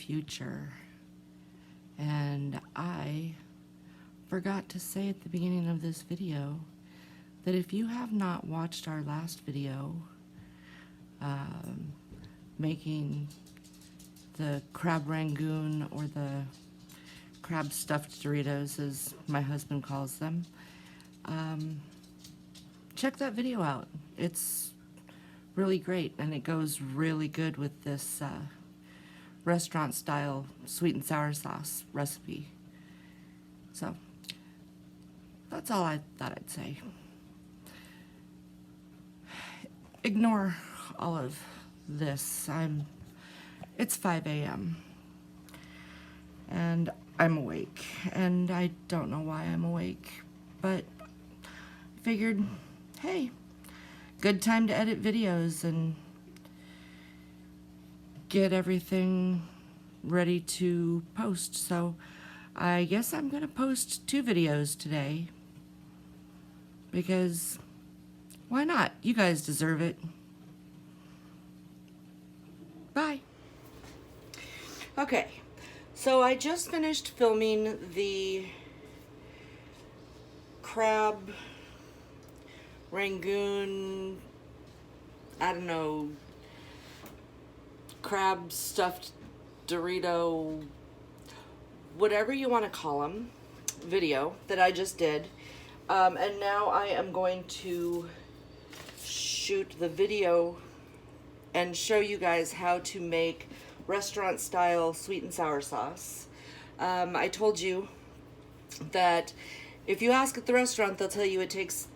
future. And I forgot to say at the beginning of this video that if you have not watched our last video, making the crab rangoon, or the crab stuffed Doritos as my husband calls them, check that video out. It's really great, and it goes really good with this restaurant style sweet and sour sauce recipe. So that's all I thought I'd say. Ignore all of this. It's 5 a.m. and I'm awake, and I don't know why I'm awake, but I figured, hey, good time to edit videos and get everything ready to post. So I guess I'm gonna post 2 videos today, because why not? You guys deserve it. Bye. Okay, so I just finished filming the crab rangoon, I don't know, crab stuffed Dorito, whatever you want to call them, video that I just did. And now I am going to shoot the video and show you guys how to make restaurant style sweet and sour sauce. I told you that if you ask at the restaurant, they'll tell you it takes,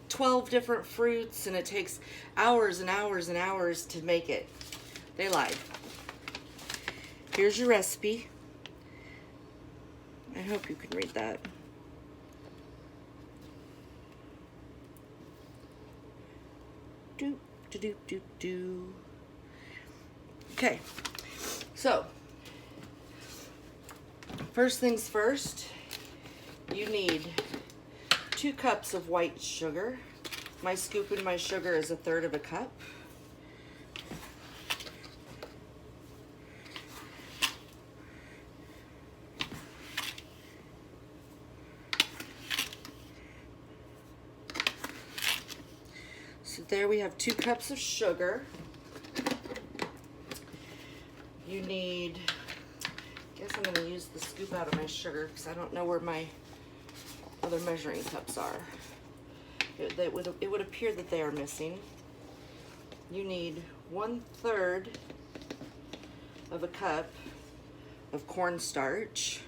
12 different fruits, and it takes hours and hours and hours to make it. They lied. Here's your recipe. I hope you can read that. Do, do, do, do, do. Okay, so first things first, you need 2 cups of white sugar. My scoop in my sugar is 1/3 of a cup. So there we have 2 cups of sugar. You need, I guess I'm going to use the scoop out of my sugar because I don't know where my other measuring cups are. It would appear that they are missing. You need 1/3 of a cup of cornstarch.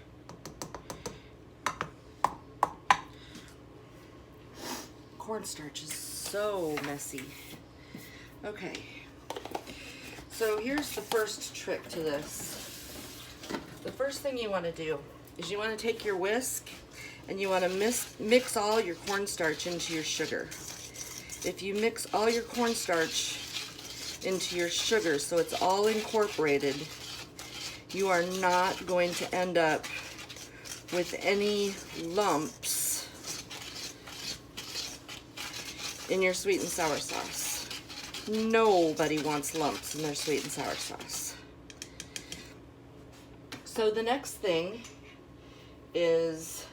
Cornstarch is so messy. Okay. So here's the first trick to this. The first thing you want to do is you want to take your whisk and you want to mix all your cornstarch into your sugar. If you mix all your cornstarch into your sugar so it's all incorporated, you are not going to end up with any lumps in your sweet and sour sauce. Nobody wants lumps in their sweet and sour sauce. So the next thing is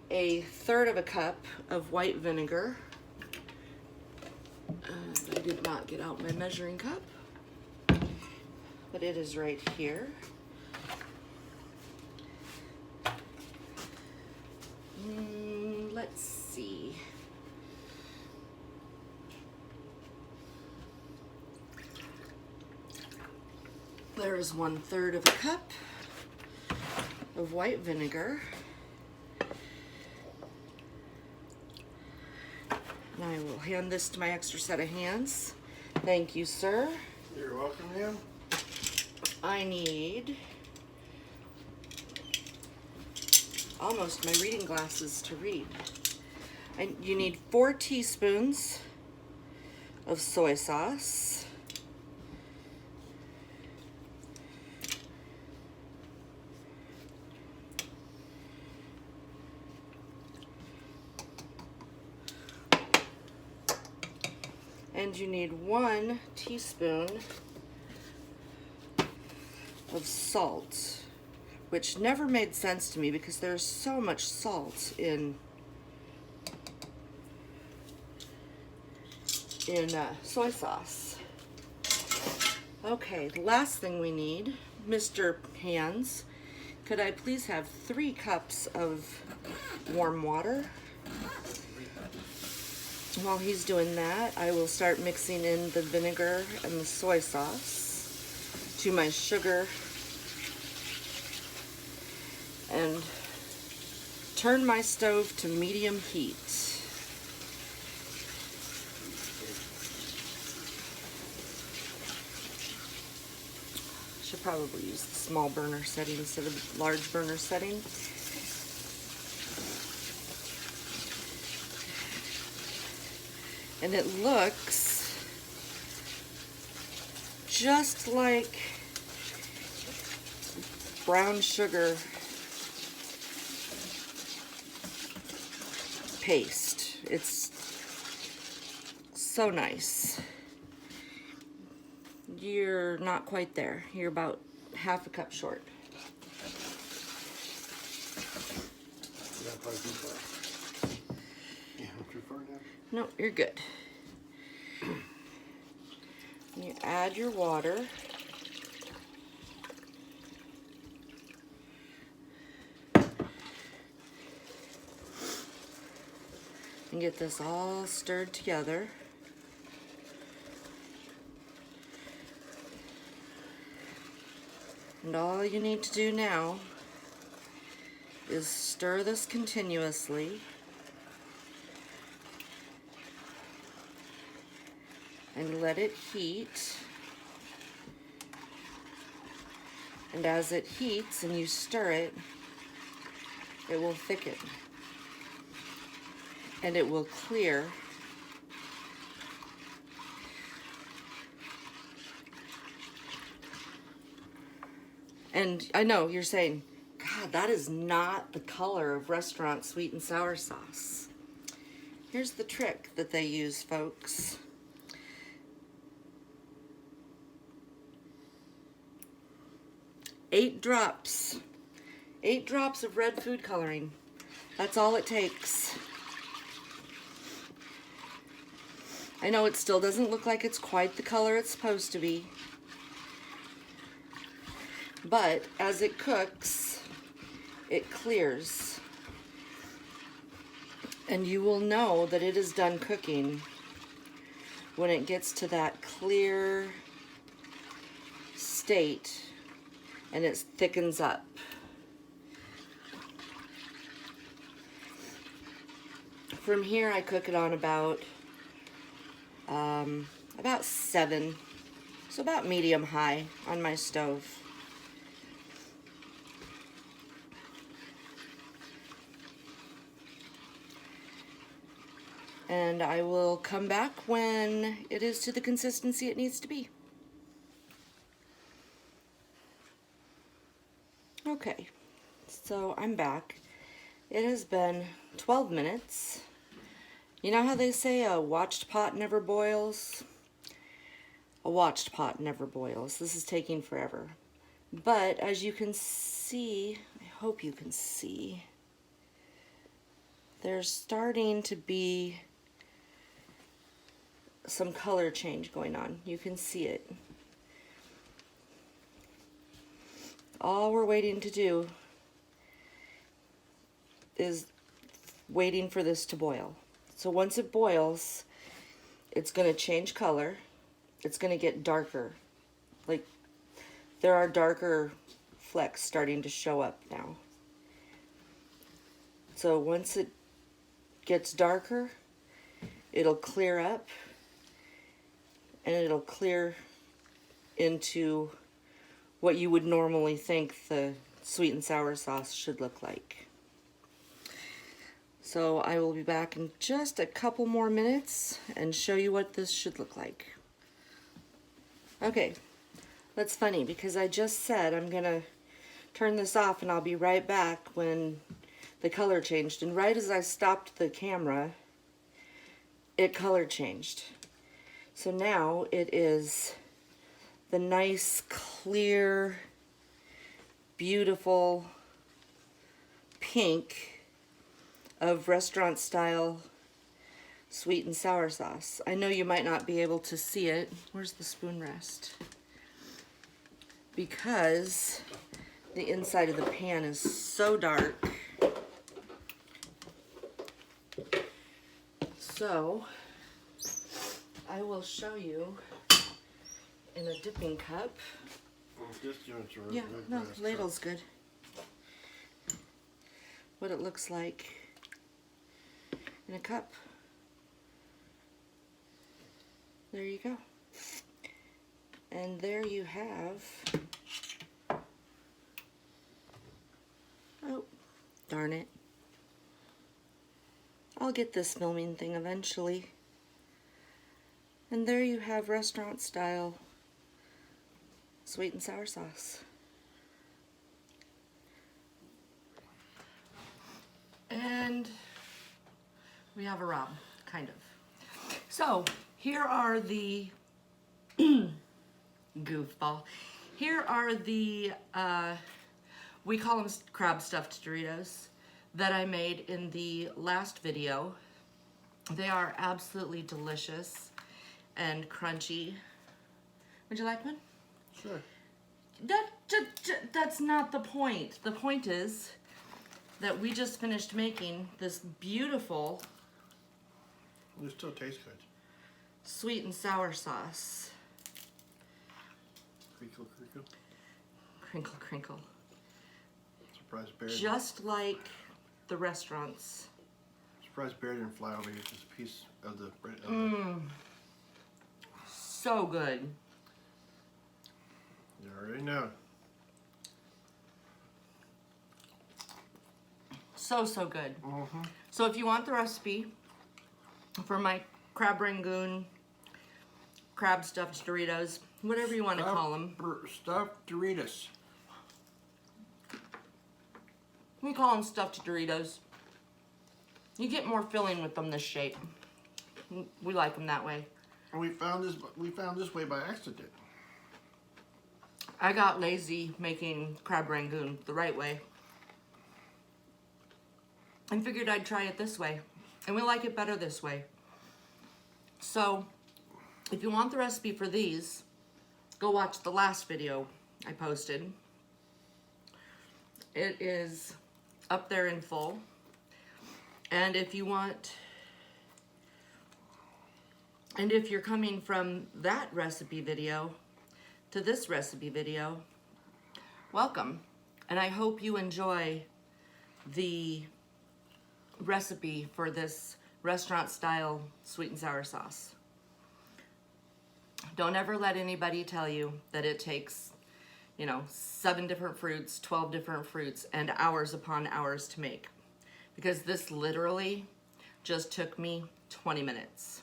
1/3 of a cup of white vinegar. I did not get out my measuring cup, but it is right here. Let's see. There is 1/3 of a cup of white vinegar. And I will hand this to my extra set of hands. Thank you, sir. You're welcome, ma'am. I need almost my reading glasses to read. You need 4 teaspoons of soy sauce. And you need 1 teaspoon of salt, which never made sense to me because there's so much salt in soy sauce. Okay, the last thing we need, Mr. Hands, could I please have 3 cups of warm water? While he's doing that, I will start mixing in the vinegar and the soy sauce to my sugar and turn my stove to medium heat. Should probably use the small burner setting instead of large burner setting. And it looks just like brown sugar paste. It's so nice. You're not quite there. You're about half a cup short. No, you're good. You add your water. And get this all stirred together. And all you need to do now is stir this continuously. And let it heat. And as it heats and you stir it, it will thicken. And it will clear. And I know you're saying, God, that is not the color of restaurant sweet and sour sauce. Here's the trick that they use, folks. Eight drops of red food coloring. That's all it takes. I know it still doesn't look like it's quite the color it's supposed to be, but as it cooks, it clears. And you will know that it is done cooking when it gets to that clear state and it thickens up. From here, I cook it on about 7, so about medium high on my stove. And I will come back when it is to the consistency it needs to be. Okay, so I'm back. It has been 12 minutes. You know how they say a watched pot never boils? A watched pot never boils. This is taking forever. But as you can see, I hope you can see, there's starting to be some color change going on. You can see it. All we're waiting to do is waiting for this to boil. So once it boils, it's going to change color. It's going to get darker. Like, there are darker flecks starting to show up now. So once it gets darker, it'll clear up and it'll clear into what you would normally think the sweet and sour sauce should look like. So I will be back in just a couple more minutes and show you what this should look like. Okay, that's funny because I just said I'm gonna turn this off and I'll be right back when the color changed. And right as I stopped the camera, it color changed. So now it is the nice clear beautiful pink of restaurant style sweet and sour sauce. I know you might not be able to see it. Where's the spoon rest? Because the inside of the pan is so dark. So I will show you in a dipping cup. Yeah, no, ladle's good. What it looks like in a cup. There you go. And there you have, oh, darn it. I'll get this filming thing eventually. And there you have restaurant style sweet and sour sauce. And we have a Rob, kind of. So here are the goofball. Here are the we call them crab stuffed Doritos that I made in the last video. They are absolutely delicious and crunchy. Would you like one? Sure. That's not the point. The point is that we just finished making this beautiful It still tastes good. sweet and sour sauce. Crinkle, crinkle. Crinkle, crinkle. Surprised Bear. Just like the restaurants. Surprised Bear didn't fly over here. Just a piece of the bread. So good. You already know. So good. So if you want the recipe for my crab rangoon, crab stuffed Doritos, whatever you want to call them. Stuffed Doritos. We call them stuffed Doritos. You get more filling with them this shape. We like them that way. And we found this way by accident. I got lazy making crab rangoon the right way. And figured I'd try it this way. And we like it better this way. So, if you want the recipe for these, go watch the last video I posted. It is up there in full. And if you want, and if you're coming from that recipe video to this recipe video, welcome. And I hope you enjoy the recipe for this restaurant style sweet and sour sauce. Don't ever let anybody tell you that it takes, 7 different fruits, 12 different fruits, and hours upon hours to make. Because this literally just took me 20 minutes.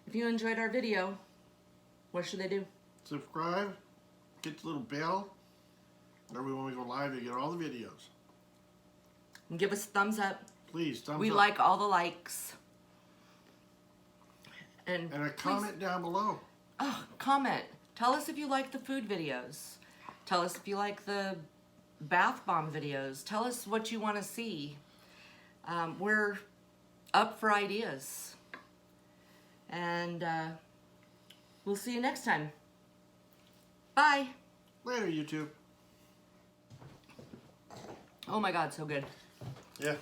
If you enjoyed our video, what should they do? Subscribe, hit the little bell. Every when we go live, you get all the videos. And give us a thumbs up. Please, thumbs up. We like all the likes. And a comment down below. Oh, comment. Tell us if you like the food videos. Tell us if you like the bath bomb videos. Tell us what you want to see. We're up for ideas. And we'll see you next time. Bye. Later, YouTube. Oh my God, so good. Yeah.